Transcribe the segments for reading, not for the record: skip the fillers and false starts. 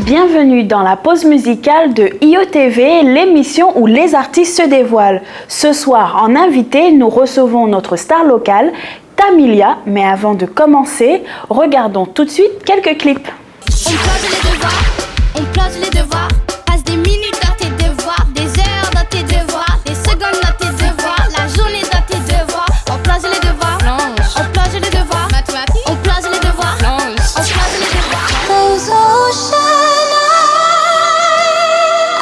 Bienvenue dans la pause musicale de IOTV, l'émission où les artistes se dévoilent. Ce soir, en invité, nous recevons notre star locale, Tamilia. Mais avant de commencer, regardons tout de suite quelques clips. On plonge les devoirs, passe des minutes dans tes devoirs, des heures dans tes devoirs, des secondes dans tes devoirs, la journée dans tes devoirs. On plonge les devoirs, on plonge les devoirs, mathématiques, on plonge les devoirs, on plonge les devoirs. Those ocean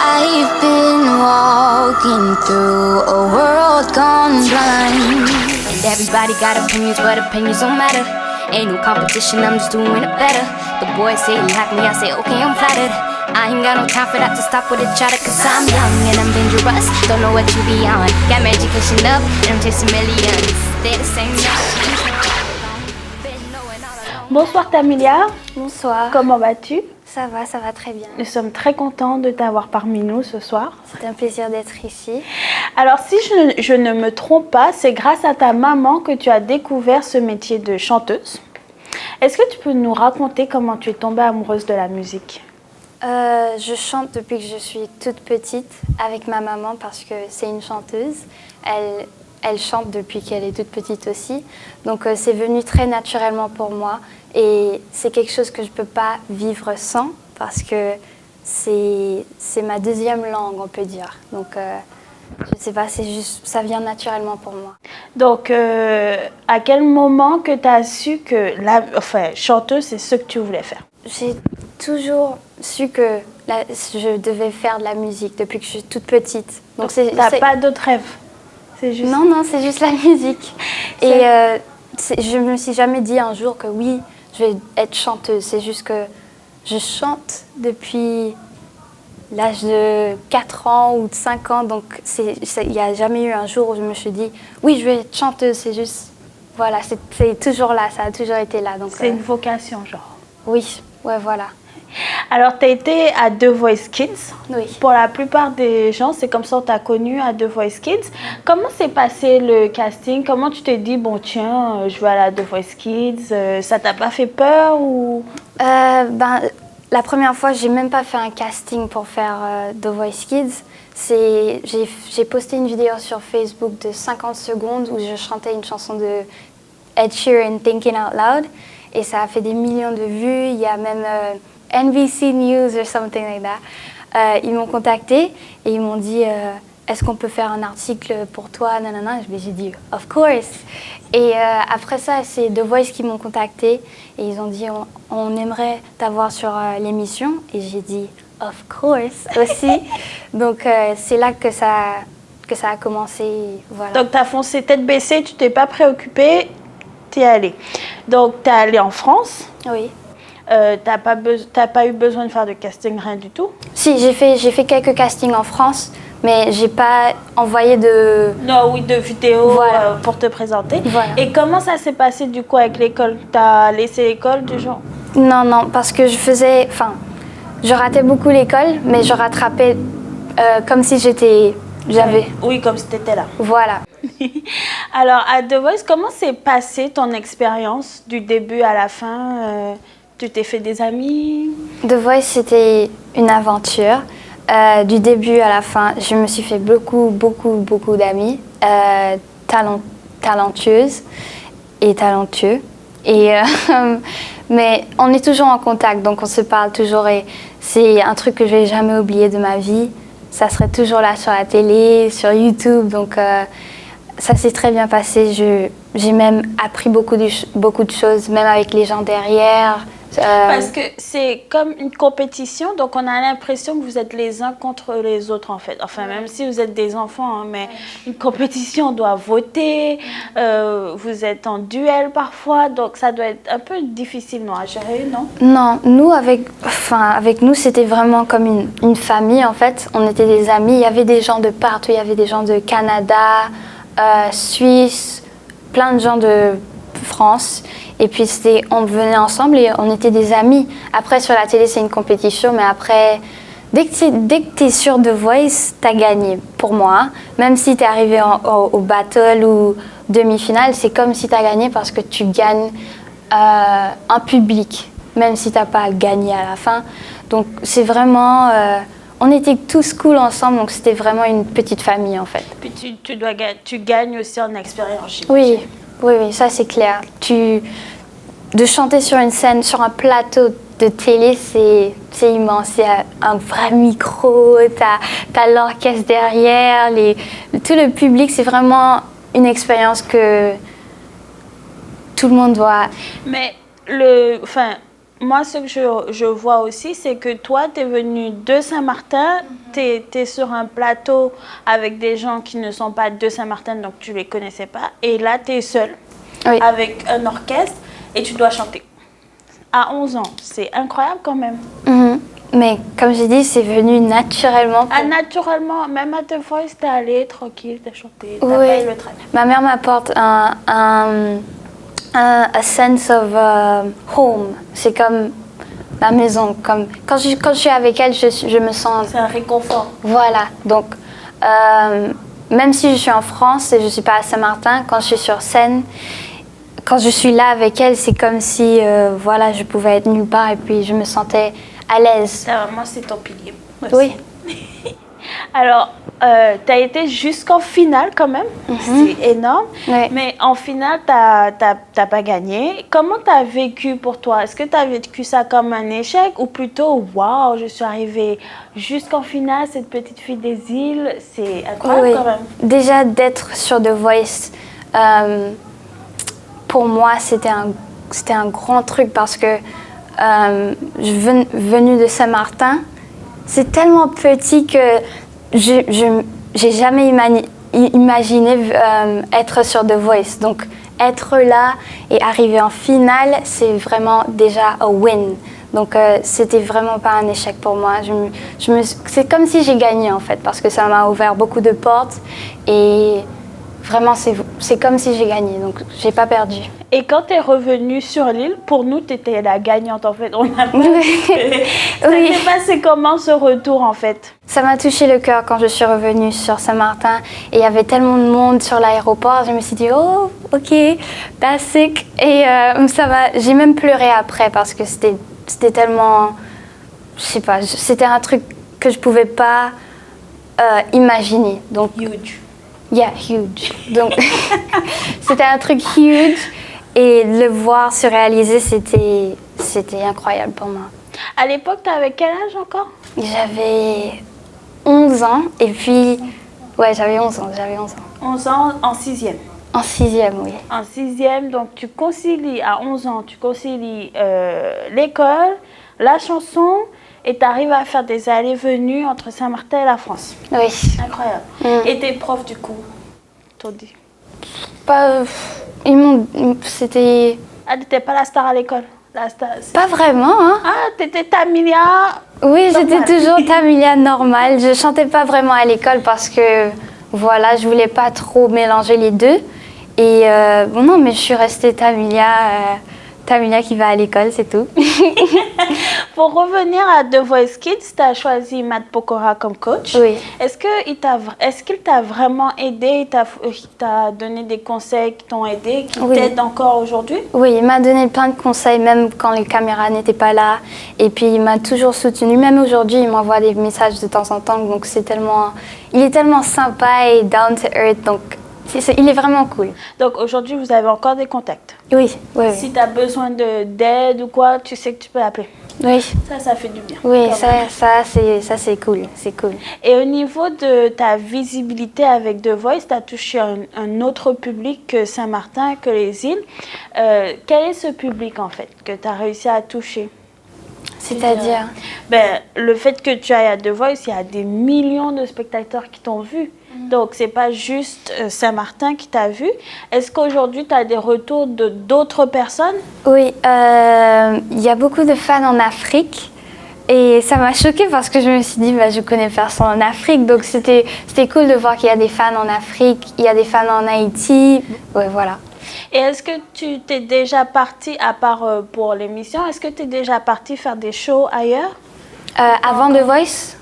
eyes, I've been walking through a world gone blind. And everybody got opinions, but opinions don't matter. Ain't no competition, I'm just doing it better. The boys say you like me, I say okay, I'm flattered. I ain't got no time for that to stop with the chatter, cause I'm young and I'm dangerous. Don't know what you be on. Got my education up and I'm chasing millions. Stay the same now. Bonsoir Tamilia. Bonsoir. Comment vas-tu? Ça va très bien. Nous sommes très contents de t'avoir parmi nous ce soir. C'est un plaisir d'être ici. Alors si je ne me trompe pas, c'est grâce à ta maman que tu as découvert ce métier de chanteuse. Est-ce que tu peux nous raconter comment tu es tombée amoureuse de la musique? Je chante depuis que je suis toute petite avec ma maman parce que c'est une chanteuse. Elle chante depuis qu'elle est toute petite aussi. Donc c'est venu très naturellement pour moi. Et c'est quelque chose que je ne peux pas vivre sans parce que c'est ma deuxième langue, on peut dire. Donc je ne sais pas, c'est juste, ça vient naturellement pour moi. Donc à quel moment que tu as su que chanteuse, c'est ce que tu voulais faire? J'ai toujours su que je devais faire de la musique depuis que je suis toute petite. Donc tu n'as pas d'autres rêves? C'est juste... Non, c'est juste la musique. Et je me suis jamais dit un jour que oui, je vais être chanteuse. C'est juste que je chante depuis l'âge de 4 ans ou de 5 ans. Donc il n'y a jamais eu un jour où je me suis dit oui, je vais être chanteuse. C'est juste, voilà, c'est toujours là, ça a toujours été là. C'est une vocation, genre? Oui, ouais, voilà. Alors, tu as été à The Voice Kids. Oui. Pour la plupart des gens, c'est comme ça qu'on t'a connu à The Voice Kids. Comment s'est passé le casting? Comment tu t'es dit, bon tiens, je vais aller à The Voice Kids? Ça t'a pas fait peur ou... La première fois, j'ai même pas fait un casting pour faire The Voice Kids. J'ai posté une vidéo sur Facebook de 50 secondes où je chantais une chanson de Ed Sheeran, Thinking Out Loud. Et ça a fait des millions de vues. Il y a même NBC News or something like that. Ils m'ont contacté et ils m'ont dit est-ce qu'on peut faire un article pour toi, nanana. J'ai dit of course. Et après ça, c'est The Voice qui m'ont contacté et ils ont dit on aimerait t'avoir sur l'émission. Et j'ai dit of course aussi. Donc c'est là que ça a commencé. Voilà. Donc tu as foncé tête baissée, tu t'es pas préoccupée, tu es allée. Donc tu es allée en France. Oui. T'as pas eu besoin de faire de casting, rien du tout? Si, j'ai fait quelques castings en France, mais j'ai pas envoyé de... Non, oui, de vidéos voilà. Pour te présenter. Voilà. Et comment ça s'est passé du coup avec l'école? T'as laissé l'école du genre? Non, parce que je ratais beaucoup l'école, mais je rattrapais comme si Oui, comme si t'étais là. Voilà. Alors, à The Voice, comment s'est passée ton expérience du début à la fin? Tu t'es fait des amis? The Voice, c'était une aventure. Du début à la fin, je me suis fait beaucoup d'amis talentueuses et talentueux. Mais on est toujours en contact, donc on se parle toujours. Et c'est un truc que je vais jamais oublier de ma vie. Ça serait toujours là sur la télé, sur YouTube. Donc ça s'est très bien passé. J'ai même appris beaucoup de choses, même avec les gens derrière. Parce que c'est comme une compétition, donc on a l'impression que vous êtes les uns contre les autres en fait. Enfin, même si vous êtes des enfants, hein, mais une compétition, on doit voter, vous êtes en duel parfois, donc ça doit être un peu difficile à gérer, non? Non, nous, avec nous, c'était vraiment comme une famille en fait. On était des amis, il y avait des gens de partout, il y avait des gens de Canada, Suisse, plein de gens de France. Et puis on venait ensemble et on était des amis. Après, sur la télé, c'est une compétition, mais après, dès que tu es sur The Voice, tu as gagné, pour moi. Même si tu es arrivé au battle ou demi-finale, c'est comme si tu as gagné parce que tu gagnes un public. même si tu n'as pas gagné à la fin. Donc c'est vraiment... on était tous cool ensemble, donc c'était vraiment une petite famille en fait. Puis tu gagnes aussi en expérience. Oui, ça c'est clair. De chanter sur une scène, sur un plateau de télé, c'est immense. Il y a un vrai micro, t'as l'orchestre derrière, tout le public, c'est vraiment une expérience que tout le monde doit... Mais moi, ce que je vois aussi, c'est que toi, tu es venu de Saint-Martin, tu es sur un plateau avec des gens qui ne sont pas de Saint-Martin, donc tu ne les connaissais pas. Et là, tu es seule, avec un orchestre, et tu dois chanter. À 11 ans, c'est incroyable quand même. Mais comme j'ai dit, c'est venu naturellement. Naturellement, même à The Voice, tu es allée tranquille, tu as chanté, tu pas eu le train. Ma mère m'apporte un sense of home. C'est comme ma maison. Comme quand je suis avec elle, je me sens... C'est un réconfort. Voilà. Donc, même si je suis en France et je ne suis pas à Saint-Martin, quand je suis sur scène, quand je suis là avec elle, c'est comme si je pouvais être nulle part et puis je me sentais à l'aise. Moi, c'est ton pilier aussi. Oui. Alors, tu as été jusqu'en finale quand même, c'est énorme. Oui. Mais en finale, tu n'as pas gagné. Comment tu as vécu pour toi? Est-ce que tu as vécu ça comme un échec ou plutôt, waouh, je suis arrivée jusqu'en finale, cette petite fille des îles, c'est incroyable quand même. Déjà, d'être sur The Voice, pour moi, c'était un grand truc parce que venue de Saint-Martin, c'est tellement petit que j'ai jamais imaginé être sur The Voice. Donc, être là et arriver en finale, c'est vraiment déjà un win. Donc, c'était vraiment pas un échec pour moi. C'est comme si j'ai gagné en fait, parce que ça m'a ouvert beaucoup de portes et vraiment, c'est comme si j'ai gagné. Donc, j'ai pas perdu. Et quand tu es revenue sur l'île, pour nous, tu étais la gagnante en fait. On a pas Ça s'est passé comment ce retour en fait? Ça m'a touché le cœur quand je suis revenue sur Saint-Martin et il y avait tellement de monde sur l'aéroport. Je me suis dit, oh, ok, that's sick. Et j'ai même pleuré après parce que c'était tellement, je sais pas, c'était un truc que je pouvais pas imaginer. Donc, huge. Yeah, huge. Donc, c'était un truc huge et le voir se réaliser, c'était incroyable pour moi. À l'époque, tu avais quel âge encore? J'avais 11 ans et puis... Ouais, j'avais 11 ans. 11 ans en 6e. En 6e, oui. En 6e, donc tu concilies, à 11 ans, tu concilies l'école, la chanson et tu arrives à faire des allées-venues entre Saint-Martin et la France. Oui. Incroyable. Et tes profs, du coup, t'ont dit? C'était... Ah, t'étais pas la star à l'école? Pas vraiment, hein. Ah, t'étais Tamilia? Oui, j'étais toujours Tamilia normale. Je chantais pas vraiment à l'école parce que, voilà, je voulais pas trop mélanger les deux. Et non, mais je suis restée Tamilia qui va à l'école, c'est tout. Pour revenir à The Voice Kids, tu as choisi Matt Pokora comme coach. Oui. Est-ce qu'il t'a vraiment aidé? Il t'a donné des conseils qui t'ont aidé, qui t'aident encore aujourd'hui? Oui, il m'a donné plein de conseils, même quand les caméras n'étaient pas là. Et puis, il m'a toujours soutenu. Même aujourd'hui, il m'envoie des messages de temps en temps. Donc, il est tellement sympa et down to earth. Donc, il est vraiment cool. Donc aujourd'hui, vous avez encore des contacts? Oui. Si tu as besoin d'aide ou quoi, tu sais que tu peux l'appeler? Oui. Ça fait du bien. Oui, ça c'est cool. C'est cool. Et au niveau de ta visibilité avec The Voice, tu as touché un autre public que Saint-Martin, que les îles. Quel est ce public en fait que tu as réussi à toucher? C'est-à-dire? Le fait que tu ailles à The Voice, il y a des millions de spectateurs qui t'ont vu. Donc, ce n'est pas juste Saint-Martin qui t'a vu. Est-ce qu'aujourd'hui, tu as des retours d'autres personnes? Oui, il y a beaucoup de fans en Afrique. Et ça m'a choquée parce que je me suis dit, je connais personne en Afrique. Donc, c'était cool de voir qu'il y a des fans en Afrique, il y a des fans en Haïti. Ouais, voilà. Et est-ce que tu t'es déjà partie, à part pour l'émission, est-ce que tu es déjà partie faire des shows ailleurs? Avant The Voice?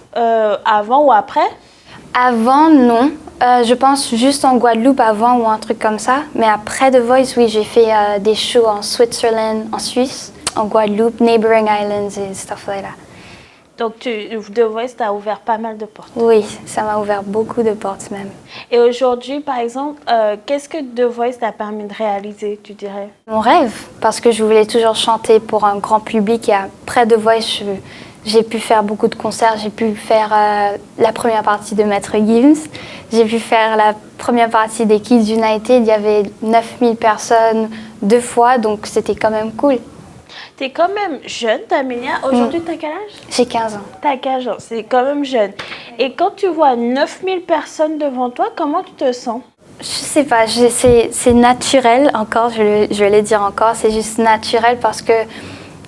Avant ou après? Avant, non. Je pense juste en Guadeloupe avant ou un truc comme ça. Mais après The Voice, oui, j'ai fait des shows en Switzerland, en Suisse. en Guadeloupe, neighboring islands et stuff like that. Donc, The Voice t'a ouvert pas mal de portes. Oui, ça m'a ouvert beaucoup de portes même. Et aujourd'hui, par exemple, qu'est-ce que The Voice t'a permis de réaliser, tu dirais? Mon rêve, parce que je voulais toujours chanter pour un grand public et après The Voice, j'ai pu faire beaucoup de concerts. J'ai pu faire la première partie de Maître Gims. J'ai pu faire la première partie des Kids United. Il y avait 9000 personnes 2 fois, donc c'était quand même cool. T'es quand même jeune, Tamelia. Aujourd'hui, t'as quel âge? J'ai 15 ans. T'as 15 ans, c'est quand même jeune. Et quand tu vois 9000 personnes devant toi, comment tu te sens? Je sais pas, c'est naturel encore, je vais le dire encore, c'est juste naturel parce que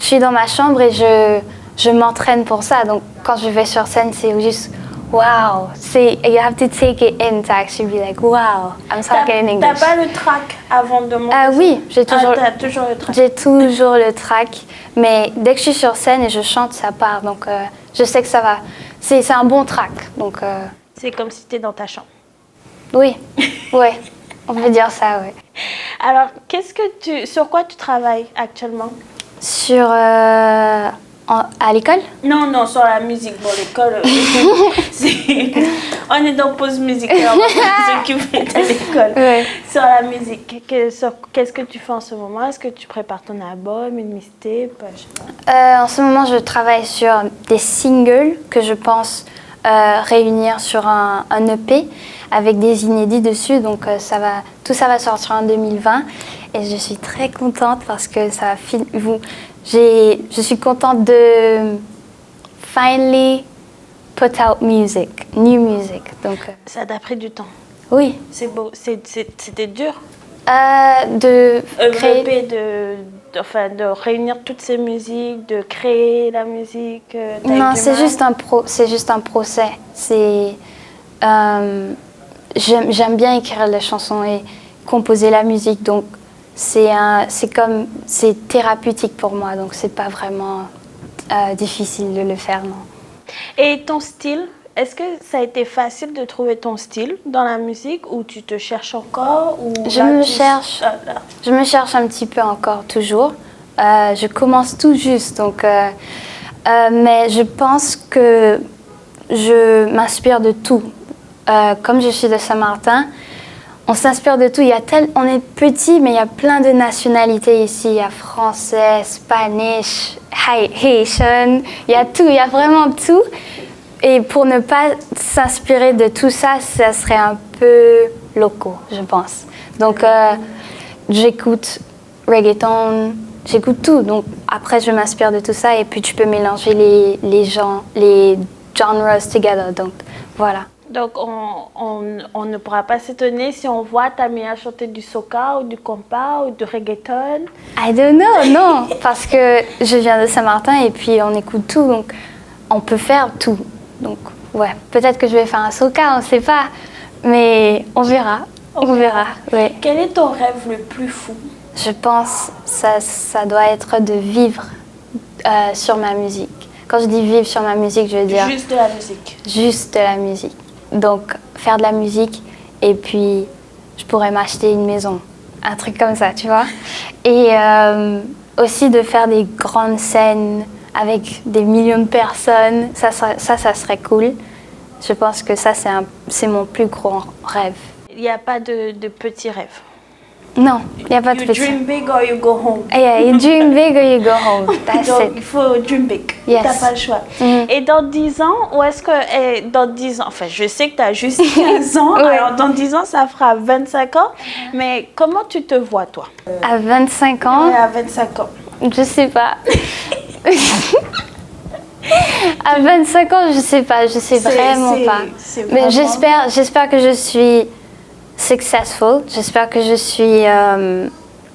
je suis dans ma chambre et je m'entraîne pour ça. Donc quand je vais sur scène, c'est juste wow. You have to take it in to actually be like wow, I'm talking in English. T'as pas le trac avant de monter? Oui, j'ai toujours, t'as toujours le trac. J'ai toujours le trac, mais dès que je suis sur scène et je chante, ça part. Donc je sais que ça va. C'est un bon trac. Donc c'est comme si t'es dans ta chambre. Oui, ouais, on peut dire ça, oui. Alors, sur quoi tu travailles actuellement? À l'école? Non, sur la musique. Bon, l'école, on est dans pause musicale, on va s'occuper de l'école. Ouais. Sur la musique, qu'est-ce que tu fais en ce moment? Est-ce que tu prépares ton album, une mixtape? Je sais pas. En ce moment, je travaille sur des singles que je pense réunir sur un EP avec des inédits dessus. Donc, tout ça va sortir en 2020. Et je suis très contente parce que ça va je suis contente de finally put out new music. Donc, ça t'a pris du temps. Oui. C'est beau. C'était dur. De créer... de réunir toutes ces musiques, de créer la musique. Non, c'est juste un procès. J'aime bien écrire les chansons et composer la musique, donc c'est thérapeutique pour moi, donc c'est pas vraiment difficile de le faire, non. Et ton style, est-ce que ça a été facile de trouver ton style dans la musique ou tu te cherches encore ou Je me cherche un petit peu encore, toujours. Je commence tout juste, donc, mais je pense que je m'inspire de tout. Comme je suis de Saint-Martin, on s'inspire de tout. On est petit, mais il y a plein de nationalités ici. Il y a français, Spanish, Haitian, il y a tout, il y a vraiment tout. Et pour ne pas s'inspirer de tout ça, ça serait un peu loco, je pense. Donc, j'écoute reggaeton, j'écoute tout. Donc, après, je m'inspire de tout ça et puis tu peux mélanger les genres together. Donc, voilà. Donc, on ne pourra pas s'étonner si on voit Tamelia chanter du soca ou du compas ou du reggaeton. I don't know, non, parce que je viens de Saint-Martin et puis on écoute tout, donc on peut faire tout. Donc, ouais, peut-être que je vais faire un soca, on ne sait pas, mais on verra, ouais. Quel est ton rêve le plus fou? Je pense que ça doit être de vivre sur ma musique. Quand je dis vivre sur ma musique, je veux dire... Juste de la musique. Juste de la musique. Donc, faire de la musique et puis je pourrais m'acheter une maison. Un truc comme ça, tu vois. Et aussi de faire des grandes scènes avec des millions de personnes. Ça serait cool. Je pense que ça, c'est mon plus grand rêve. Il n'y a pas de petits rêves? Non, il n'y a pas de petits. You dream big or you go home. Yeah, you dream big or you go home. That's Donc, it. il faut dream big. Yes. Tu n'as pas le choix. Mm-hmm. Et dans 10 ans, ou est-ce que dans 10 ans, enfin, je sais que tu as juste 15 ans, Ouais. alors dans 10 ans, ça fera 25 ans, mais comment tu te vois, toi? À 25 ans, À 25 ans. je sais pas. À 25 ans, je sais pas, je sais vraiment pas. Mais j'espère que je suis successful. J'espère que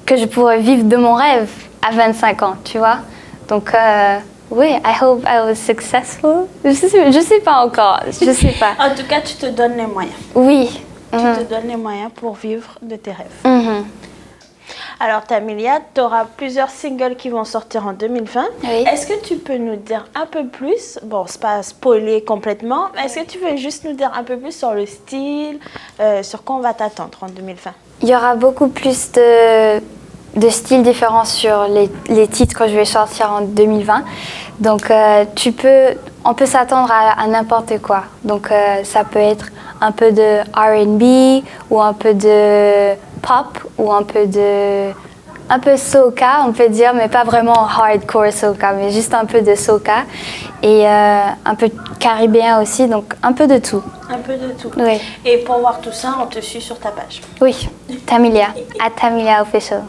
que je pourrai vivre de mon rêve à 25 ans, tu vois. Donc oui, I hope I was successful. Je sais pas encore, je sais pas. En tout cas, tu te donnes les moyens. Oui. Tu te donnes les moyens pour vivre de tes rêves. Mhm. Alors, Tamelia, tu auras plusieurs singles qui vont sortir en 2020. Oui. Est-ce que tu peux nous dire un peu plus, bon, c'est pas spoiler complètement, mais est-ce que tu veux juste nous dire un peu plus sur le style, sur quoi on va t'attendre en 2020? Il y aura beaucoup plus de de styles différents sur les titres que je vais sortir en 2020. Donc on peut s'attendre à n'importe quoi. Donc ça peut être un peu de R&B ou un peu de pop ou un peu soca, on peut dire, mais pas vraiment hardcore soca, mais juste un peu de soca et un peu caribéen aussi, donc un peu de tout. Un peu de tout. Oui. Et pour voir tout ça, on te suit sur ta page. Oui, Tamilia, @Tamilia Official.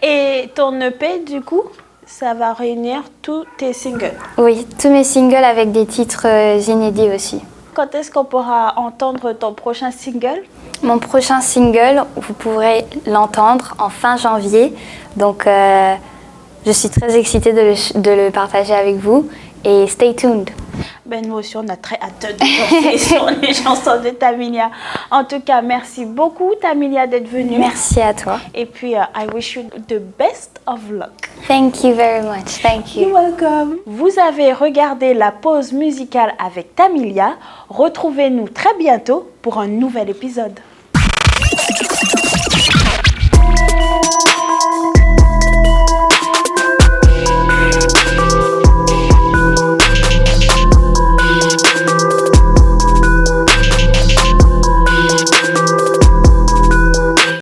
Et ton EP, du coup, ça va réunir tous tes singles. Oui, tous mes singles avec des titres inédits aussi. Quand est-ce qu'on pourra entendre ton prochain single? Mon prochain single, vous pourrez l'entendre en fin janvier. Donc, je suis très excitée de le partager avec vous. Et stay tuned. Ben, nous aussi, on a très hâte de danser sur les chansons de Tamilia. En tout cas, merci beaucoup, Tamilia, d'être venue. Merci à toi. Et puis, I wish you the best of luck. Thank you very much. Thank you. You're welcome. Vous avez regardé la pause musicale avec Tamilia. Retrouvez-nous très bientôt pour un nouvel épisode.